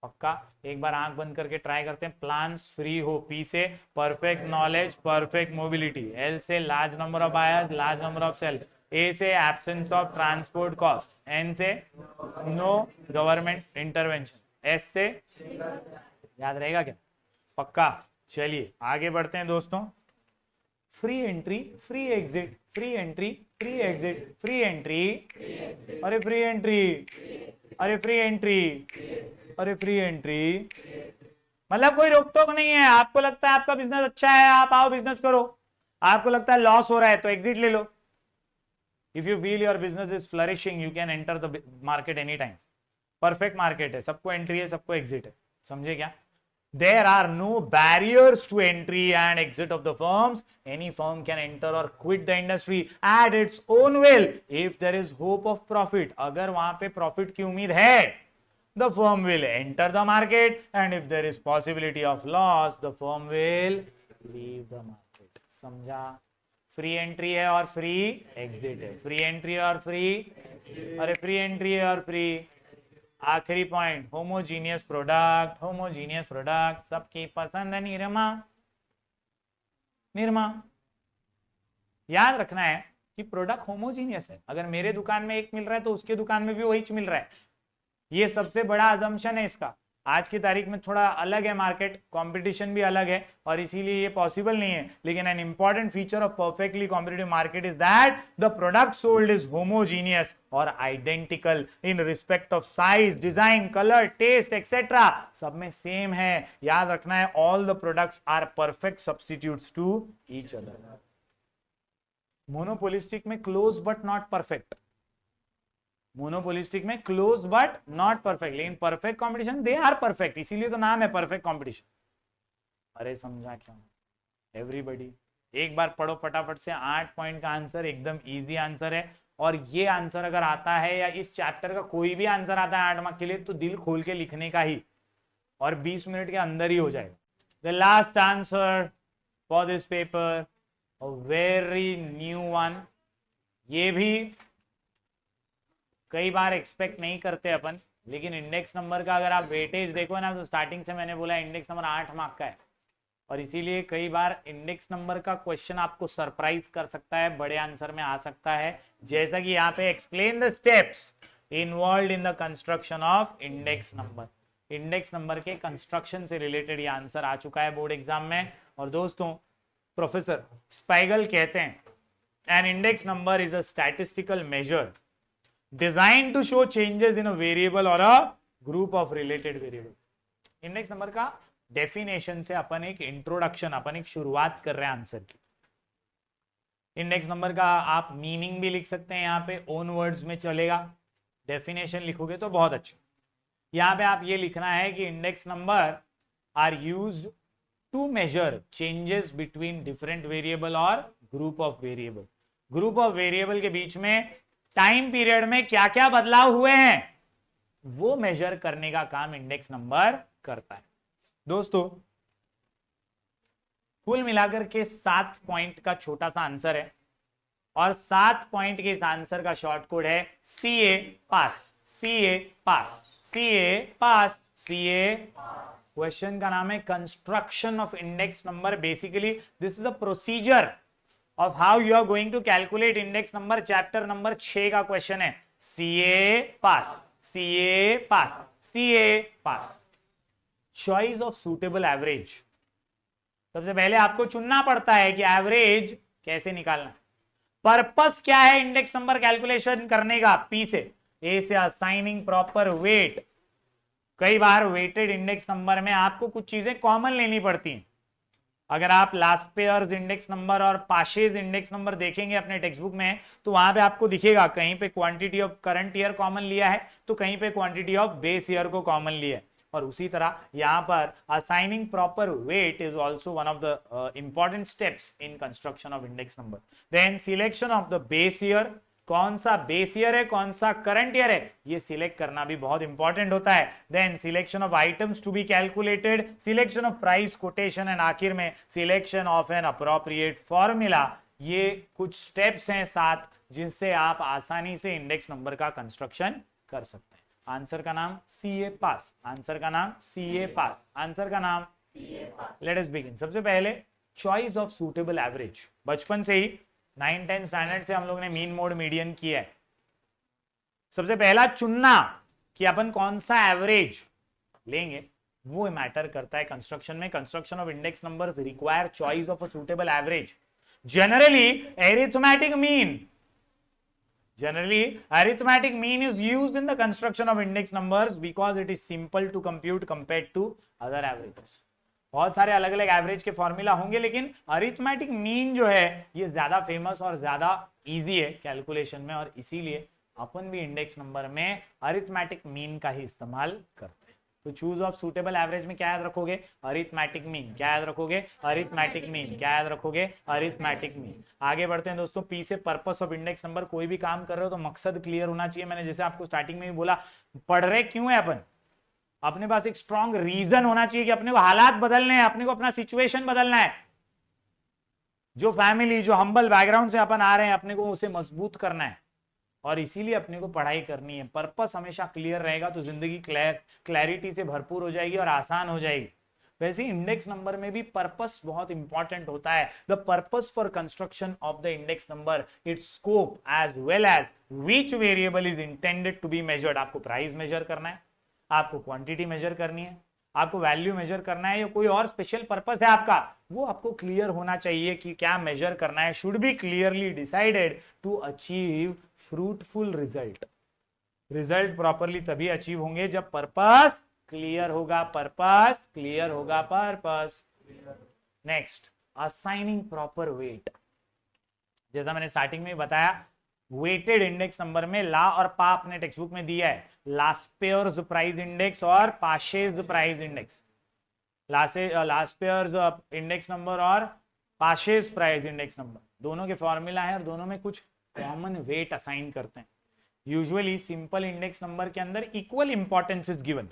पक्का? एक बार आंख बंद करके ट्राई करते हैं। प्लान्स फ्री हो, पी से perfect knowledge, perfect mobility, L से large number of buyers, large number of sell, A से absence of transport cost, N से नो गवर्नमेंट इंटरवेंशन, एस से याद रहेगा क्या? पक्का? चलिए आगे बढ़ते हैं दोस्तों। Free entry, free exit, free entry, free exit, free entry, अरे फ्री एंट्री, अरे फ्री एंट्री, अरे फ्री एंट्री, मतलब कोई रोक टोक नहीं है। आपको लगता है आपका बिजनेस अच्छा है, आप आओ बिजनेस करो। आपको लगता है लॉस हो रहा है तो एग्जिट ले लो। If you feel your business is flourishing, you can enter the market any time. Perfect market है, सबको एंट्री है, सबको एग्जिट है, समझे क्या? There are no barriers to entry and exit of the firms. Any firm can enter or quit the industry at its own will if there is hope of profit. अगर वहां पे profit की उम्मीद है, the firm will enter the market, and if there is possibility of loss, the firm will leave the market. समझा? Free entry है और free exit है, फ्री एंट्री है और फ्री, अरे फ्री एंट्री है और फ्री। आखिरी point, homogeneous product, homogeneous product सबकी पसंद है, निरमा, निरमा। याद रखना है कि प्रोडक्ट होमोजीनियस है, अगर मेरे दुकान में एक मिल रहा है तो उसके दुकान में भी वही मिल रहा है, ये सबसे बड़ा अजम्पशन है इसका। आज की तारीख में थोड़ा अलग है मार्केट, कंपटीशन भी अलग है और इसीलिए ये पॉसिबल नहीं है, लेकिन an important feature of perfectly competitive market is that the product sold is homogeneous और identical in respect of size, design, colour, taste etcetera, सब में सेम है। याद रखना है, all the products are perfect substitutes to each other. Monopolistic में close but not perfect, monopolistic में close but not perfect, लेकिन perfect competition they are perfect, इसीलिए तो नाम है परफेक्ट कंपटीशन। अरे समझा क्यों एवरीबॉडी? एक बार पढ़ो फटाफट से, 8 पॉइंट का आंसर एकदम इजी आंसर है, और ये आंसर अगर आता है या इस चैप्टर का कोई भी आंसर आता है 8 मार्क के लिए तो दिल खोल के लिखने का ही, और 20 मिनट के अंदर ही हो जाएगा। The last answer for this paper, a very new one, ये भी कई बार एक्सपेक्ट नहीं करते अपन, लेकिन इंडेक्स नंबर का अगर आप वेटेज देखो ना तो स्टार्टिंग से मैंने बोला इंडेक्स नंबर 8 मार्क का है, और इसीलिए कई बार इंडेक्स नंबर का क्वेश्चन आपको सरप्राइज कर सकता है, बड़े आंसर में आ सकता है, जैसा कि यहाँ पे explain the steps involve in the construction of index number. Index number के कंस्ट्रक्शन से रिलेटेड ये आंसर आ चुका है बोर्ड एग्जाम में। और दोस्तों, प्रोफेसर स्पाइगल कहते हैं an index number is a statistical measure designed to show changes in a variable or a group of related variable। Index number का डेफिनेशन से अपन एक इंट्रोडक्शन, अपन एक शुरुआत कर रहे हैं आंसर की। इंडेक्स नंबर का आप मीनिंग भी लिख सकते हैं, यहाँ पे ओन वर्ड्स में चलेगा, डेफिनेशन लिखोगे तो बहुत अच्छा। यहाँ पे आप ये लिखना है कि index number are used to measure changes between different variable और group of variable. Group of variable के बीच में टाइम पीरियड में क्या क्या बदलाव हुए हैं वो मेजर करने का काम इंडेक्स नंबर करता है। दोस्तों, कुल मिलाकर के 7 पॉइंट का छोटा सा आंसर है, और 7 पॉइंट के इस आंसर का शॉर्ट कोड है CA पास, CA पास, CA पास, CA। क्वेश्चन का नाम है construction of index number. Basically this is a procedure of how you are going to calculate index number, chapter number 6 का क्वेश्चन है। CA pass, CA pass, CA pass. Choice of suitable average, सबसे पहले आपको चुनना पड़ता है कि average कैसे निकालना। पर्पस क्या है इंडेक्स नंबर कैलकुलेशन करने का? P से, A से असाइनिंग प्रॉपर वेट। कई बार वेटेड इंडेक्स नंबर में आपको कुछ चीजें कॉमन लेनी पड़ती हैं। अगर आप लास्ट पेयर्स इंडेक्स नंबर और पाशेज इंडेक्स नंबर देखेंगे अपने टेक्स्ट बुक में तो वहां पे आपको दिखेगा कहीं पे quantity of current year common लिया है तो कहीं पे क्वांटिटी ऑफ बेस ईयर को कॉमन लिया है। और उसी तरह यहां पर assigning proper weight is also one of the important steps in construction of index number. Then selection of the base year, कौन सा बेस ईयर है कौन सा करंट ईयर है ये सिलेक्ट करना भी बहुत इंपॉर्टेंट होता है। Then selection of items to be calculated, selection of price quotation, and आखिर में selection of an appropriate formula. ये कुछ स्टेप्स हैं 7 जिनसे आप आसानी से इंडेक्स नंबर का कंस्ट्रक्शन कर सकते हैं। आंसर का नाम CA पास, आंसर का नाम CA पास, आंसर का नाम लेट अस बिगिन। सबसे पहले चॉइस ऑफ सूटेबल एवरेज। बचपन से ही 9-10 स्टैंडर्ड से हम लोग ने मीन मोड मीडियन किया है। सबसे पहला चुनना कि अपन कौन सा एवरेज लेंगे वो मैटर करता है कंस्ट्रक्शन में। Construction of index numbers require choice of a suitable average. Generally arithmetic mean is used in the construction of index numbers because it is simple to compute compared to other averages। बहुत सारे अलग अलग average के formula होंगे लेकिन arithmetic mean जो है ये ज्यादा फेमस और ज्यादा इजी है कैलकुलेशन में, और इसीलिए अपन भी इंडेक्स नंबर में अरिथमेटिक मीन का ही इस्तेमाल करते हैं। तो चूज ऑफ सुटेबल एवरेज में क्या याद रखोगे? Arithmetic mean. क्या याद रखोगे? Arithmetic mean. क्या याद रखोगे? Arithmetic mean. आगे बढ़ते हैं दोस्तों, पी से पर्पस ऑफ इंडेक्स नंबर। कोई भी काम कर रहे हो तो मकसद क्लियर होना चाहिए। मैंने जैसे आपको स्टार्टिंग में भी बोला, पढ़ रहे क्यों है अपन, अपने पास एक स्ट्रॉन्ग रीजन होना चाहिए कि अपने को हालात बदलने हैं, अपने को अपना सिचुएशन बदलना है। जो फैमिली, जो हम्बल बैकग्राउंड से अपन आ रहे हैं, अपने को उसे मजबूत करना है और इसीलिए अपने को पढ़ाई करनी है। पर्पस हमेशा क्लियर रहेगा तो जिंदगी क्लैरिटी से भरपूर हो जाएगी और आसान हो जाएगी। वैसे इंडेक्स नंबर में भी पर्पस बहुत इंपॉर्टेंट होता है। The purpose for construction of the index number, its scope as well as which variable is intended to be measured. आपको प्राइस मेजर करना है, आपको क्वांटिटी मेजर करनी है, आपको वैल्यू मेजर करना है, या कोई और स्पेशल पर्पस है आपका, वो आपको क्लियर होना चाहिए कि क्या मेजर करना है। Should be clearly decided to achieve fruitful result. Result properly तभी अचीव होंगे जब पर्पस क्लियर होगा। पर्पस क्लियर होगा। Purpose. Next, assigning proper weight. जैसा मैंने स्टार्टिंग में बताया, वेटेड इंडेक्स नंबर में ला और पा अपने टेक्स्ट बुक में दिया है, लास्पेयर्स प्राइस इंडेक्स और पाशेज प्राइस इंडेक्स। लास्पेयर्स इंडेक्स नंबर और पाशेज प्राइस इंडेक्स नंबर, दोनों के फॉर्मूला है और दोनों में कुछ कॉमन वेट असाइन करते हैं। यूजुअली सिंपल इंडेक्स नंबर के अंदर इक्वल इंपॉर्टेंस इज गिवन,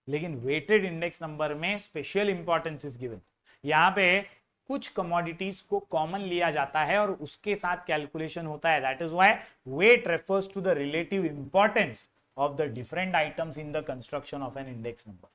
लेकिन वेटेड इंडेक्स नंबर में स्पेशल इंपॉर्टेंस इज गिवन। यहाँ पे कुछ कमोडिटीज को कॉमन लिया जाता है और उसके साथ कैलकुलेशन होता है। That is why weight refers to the relative importance of the different items in the construction of an index number.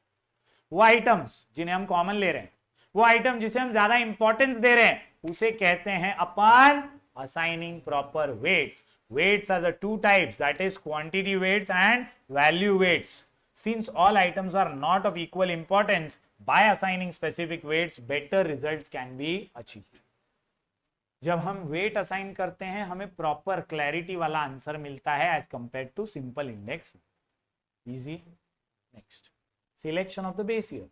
वो आइटम्स जिन्हें हम कॉमन ले रहे हैं, वो आइटम जिसे हम ज्यादा इंपॉर्टेंस दे रहे हैं, उसे कहते हैं अपन assigning proper weights. Weights are the two types, that is quantity weights and value weights. Since all items are not of equal importance, by assigning specific weights, better results can be achieved. जब हम weight assign करते हैं, हमें proper clarity वाला answer मिलता है as compared to simple index. Easy. Next, selection of the base year.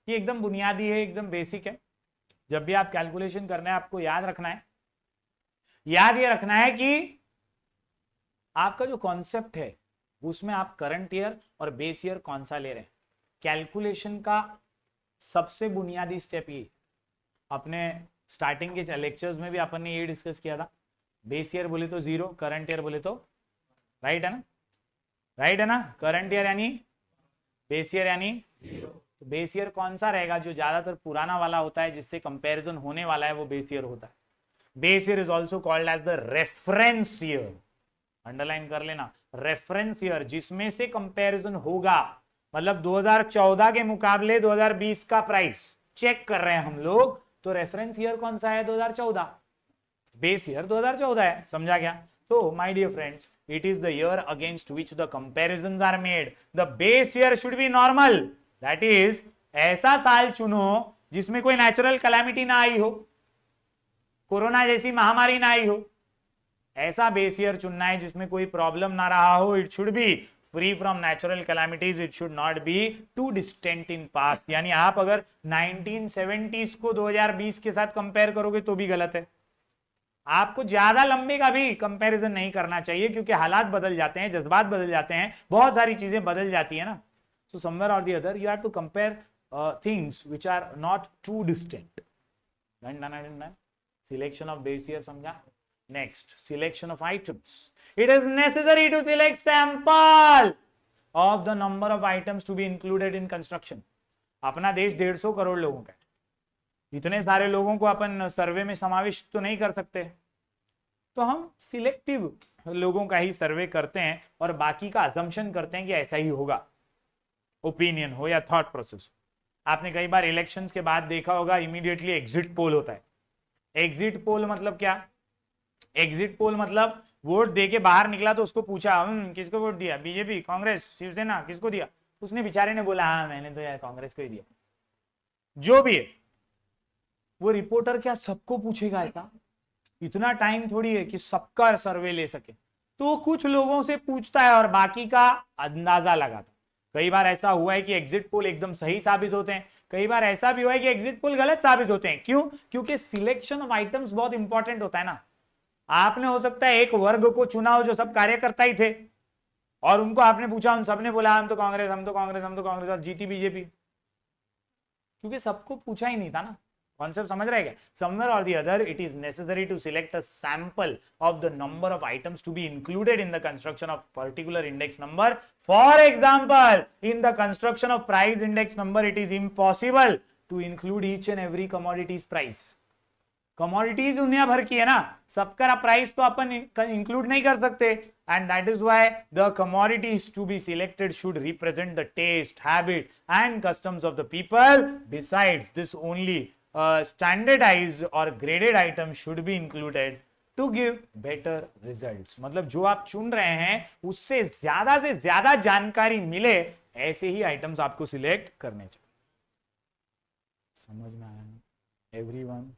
ये एकदम बुनियादी है, एकदम बेसिक है। जब भी आप कैलकुलेशन करना है, आपको याद रखना है, याद ये रखना है कि आपका जो कॉन्सेप्ट है उसमें आप करंट ईयर और बेस ईयर कौन सा ले रहे हैं। कैलकुलेशन का सबसे बुनियादी स्टेप ये, अपने स्टार्टिंग के लेक्चर्स में भी अपन ने ये डिस्कस किया था, बेस ईयर बोले तो 0, करंट ईयर बोले तो, राइट है ना, राइट है ना। करंट ईयर यानी बेस ईयर यानी 0। तो बेस ईयर कौन सा रहेगा? जो ज्यादातर पुराना वाला होता है, जिससे कंपैरिजन होने वाला है, वो बेस ईयर होता है। Base year is also called as the reference year. Underline कर लेना, रेफरेंस ईयर, जिसमें से कंपैरिजन होगा। मतलब 2014 के मुकाबले 2020 का प्राइस चेक कर रहे हैं हम लोग, तो रेफरेंस ईयर कौन सा है? 2014। बेस ईयर 2014 है। समझा क्या? So my dear friends, it is the year against which the comparisons are made. The base year should be normal. That is, ऐसा साल चुनो जिसमें कोई नेचुरल कैलामिटी ना आई हो, कोरोना जैसी महामारी ना आई हो। ऐसा बेस ईयर चुनना है जिसमें कोई प्रॉब्लम ना रहा हो। It should be free from natural calamities, it should not be too distant in past. यानी आप अगर 1970s को 2020 के साथ कंपेयर करोगे तो भी गलत है। आपको ज्यादा लंबे का भी कंपैरिजन नहीं करना चाहिए, क्योंकि हालात बदल जाते हैं, जज्बात बदल जाते हैं, बहुत सारी चीजें बदल जाती है ना। सो समवेयर और the other you have to compare things which are not too distant. Selection of base year समझा। Next, selection of items. It is necessary to select sample of the number of items to be included in construction. अपना देश 150 करोड़ लोगों का, इतने सारे लोगों को अपन सर्वे में समाविष्ट तो नहीं कर सकते, तो हम सिलेक्टिव लोगों का ही सर्वे करते हैं और बाकी का अजम्पशन करते हैं कि ऐसा ही होगा। ओपिनियन हो या थॉट प्रोसेस। आपने कई बार इलेक्शंस के बाद देखा होगा, इमीडिएटली एग्जिट पोल होता है। एग्जिट पोल मतलब क्या? एग्जिट पोल मतलब वोट देके बाहर निकला तो उसको पूछा किसको वोट दिया, बीजेपी, कांग्रेस, शिवसेना, किसको दिया? उसने बेचारे ने बोला हाँ मैंने तो यार कांग्रेस को ही दिया। जो भी है वो रिपोर्टर क्या सबको पूछेगा? ऐसा इतना टाइम थोड़ी है कि सबका सर्वे ले सके, तो कुछ लोगों से पूछता है और बाकी का अंदाजा लगाता। कई बार ऐसा हुआ है कि एग्जिट पोल एकदम सही साबित होते हैं, कई बार ऐसा भी हुआ है कि एग्जिट पोल गलत साबित होते हैं। क्यों? क्योंकि सिलेक्शन ऑफ आइटम्स बहुत इंपॉर्टेंट होता है ना। आपने हो सकता है एक वर्ग को चुना हो जो सब कार्यकर्ता ही थे और उनको आपने पूछा, उन सबने बोला हम तो कांग्रेस, हम तो कांग्रेस, हम तो कांग्रेस, और जीती बीजेपी, क्योंकि सबको पूछा ही नहीं था ना। कॉन्सेप्ट समझ रहे क्या? समवेयर और the other it is necessary to select a sample of the number of items to be included in the construction of particular index number. For example, in the construction of price index number it is impossible to include each and every commodities price. Commodities दुनिया भर की है ना, सबका price तो अपन include नहीं कर सकते, and that is why the commodities to be selected should represent the taste, habit and customs of the people. Besides this, only standardized or graded items should be included to give better results. मतलब जो आप चुन रहे हैं उससे से ज्यादा जानकारी मिले, ऐसे ही आइटम्स आपको सिलेक्ट करने चाहिए। समझ में आया ना एवरीवन?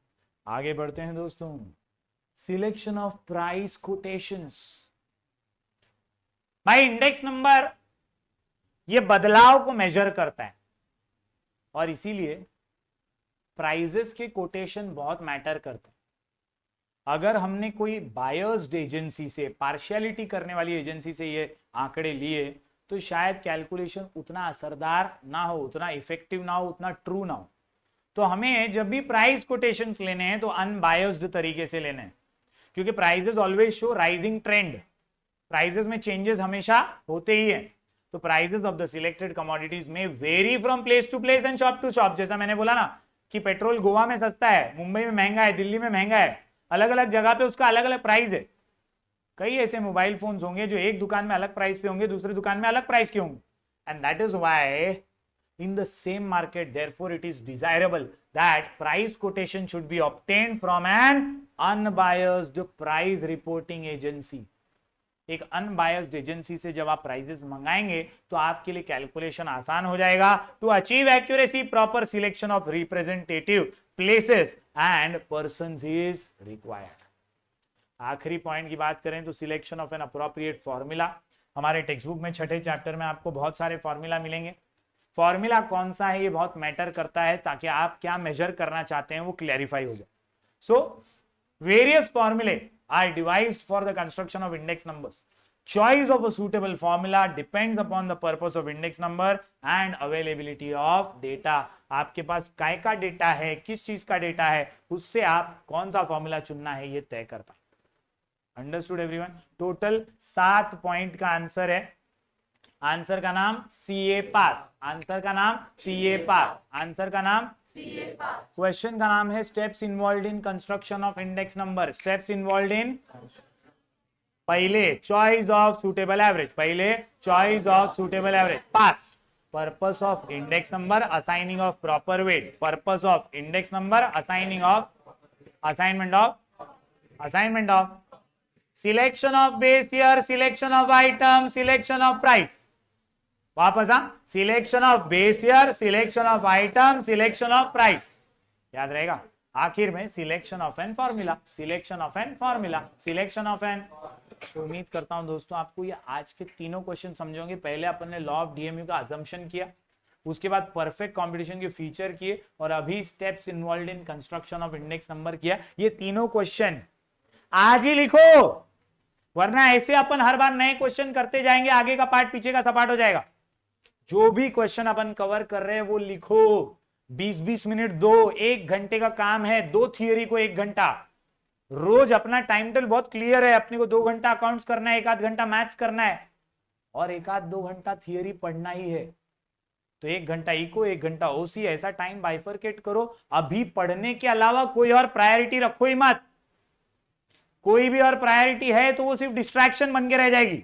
आगे बढ़ते हैं दोस्तों। Selection of price quotations. भाई इंडेक्स नंबर ये बदलाव को मेजर करता है और इसीलिए प्राइजेस के कोटेशन बहुत मैटर करते हैं। अगर हमने कोई बायर्स्ड एजेंसी से, पार्शियलिटी करने वाली एजेंसी से ये आंकड़े लिए तो शायद कैलकुलेशन उतना असरदार ना हो, उतना इफेक्टिव ना हो, उतना ट्रू ना हो। तो हमें जब भी प्राइस कोटेशंस लेने हैं तो अनबायस्ड तरीके से लेने हैं, क्योंकि prices always show rising trend, prices में चेंजेस हमेशा होते ही हैं। तो prices of the selected commodities में very from place to place and shop to shop. जैसा मैंने बोला ना कि पेट्रोल गोवा में सस्ता है, मुंबई में महंगा है, दिल्ली में महंगा है, अलग अलग जगह पे उसका अलग अलग प्राइस है। कई ऐसे मोबाइल फोन्स होंगे जो एक दुकान में अलग प्राइस पे होंगे, दूसरी दुकान में अलग प्राइस के होंगे, and that is why in the same market, therefore it is desirable that price quotation should be obtained from an unbiased price reporting agency. एक अनबायस्ड एजेंसी से जब आप प्राइजेस मंगाएंगे तो आपके लिए कैलकुलेशन आसान हो जाएगा। To achieve accuracy, proper selection of representative places and persons is required. आखिरी पॉइंट की बात करें तो selection of an appropriate formula. हमारे टेक्स्ट बुक में छठे चैप्टर में आपको बहुत सारे फॉर्मूला मिलेंगे। फॉर्मूला कौन सा है ये बहुत मैटर करता है, ताकि आप क्या मेजर करना चाहते हैं वो क्लैरिफाई हो जाए। सो वेरियस फॉर्मूले are devised for the construction of index numbers. Choice of a suitable formula depends upon the purpose of index number and availability of data. आपके पास काय का डेटा है, किस चीज का डेटा है, उससे आप कौन सा फॉर्मूला चुनना है ये तय कर पाए। Understood everyone? टोटल 7 पॉइंट का आंसर है। आंसर का नाम CA पास, आंसर का नाम CA पास, आंसर का नाम क्वेश्चन का नाम है steps involved in construction of index number. Steps involved in, पहले चॉइस ऑफ सूटेबल एवरेज, पहले choice of suitable average, pass. Purpose of index number, assigning of proper weight. Purpose of index number, assigning of, assignment of selection of base year, selection of item, selection of price. वापस selection of base year, selection of item, selection of price. याद रहेगा? आखिर में selection of an formula, selection of an formula, selection of an. तो उम्मीद करता हूं दोस्तों आपको ये आज के तीनों क्वेश्चन समझोगे। पहले अपन ने लॉ ऑफ डीएमयू का अजम्पशन किया, उसके बाद परफेक्ट कॉम्पिटिशन के फीचर किए, और अभी steps involved in construction of index number किया। ये तीनों क्वेश्चन आज ही लिखो, वरना ऐसे अपन हर बार नए क्वेश्चन करते जाएंगे, आगे का पार्ट पीछे का सपाट हो जाएगा। जो भी क्वेश्चन अपन कवर कर रहे हैं वो लिखो। 20-20 मिनट दो, 1 घंटे का काम है, 2 थियरी को 1 घंटा। रोज अपना टाइम टेबल बहुत क्लियर है, अपने को 2 घंटा अकाउंट्स करना है, 1 घंटा मैथ्स करना है, और 1-2 घंटा थियरी पढ़ना ही है। तो 1 घंटा इको, 1 घंटा ओसी, ऐसा टाइम बाइफरकेट करो। अभी पढ़ने के अलावा कोई और प्रायोरिटी रखो ही मत। कोई भी और प्रायोरिटी है तो वो सिर्फ डिस्ट्रैक्शन बन के रह जाएगी।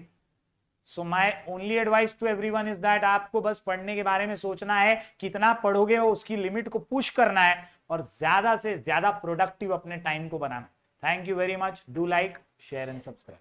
So my only advice to everyone is that आपको बस पढ़ने के बारे में सोचना है, कितना पढ़ोगे वो उसकी लिमिट को पुश करना है, और ज्यादा से ज्यादा प्रोडक्टिव अपने टाइम को बनाना। Thank you very much. Do like, share and subscribe.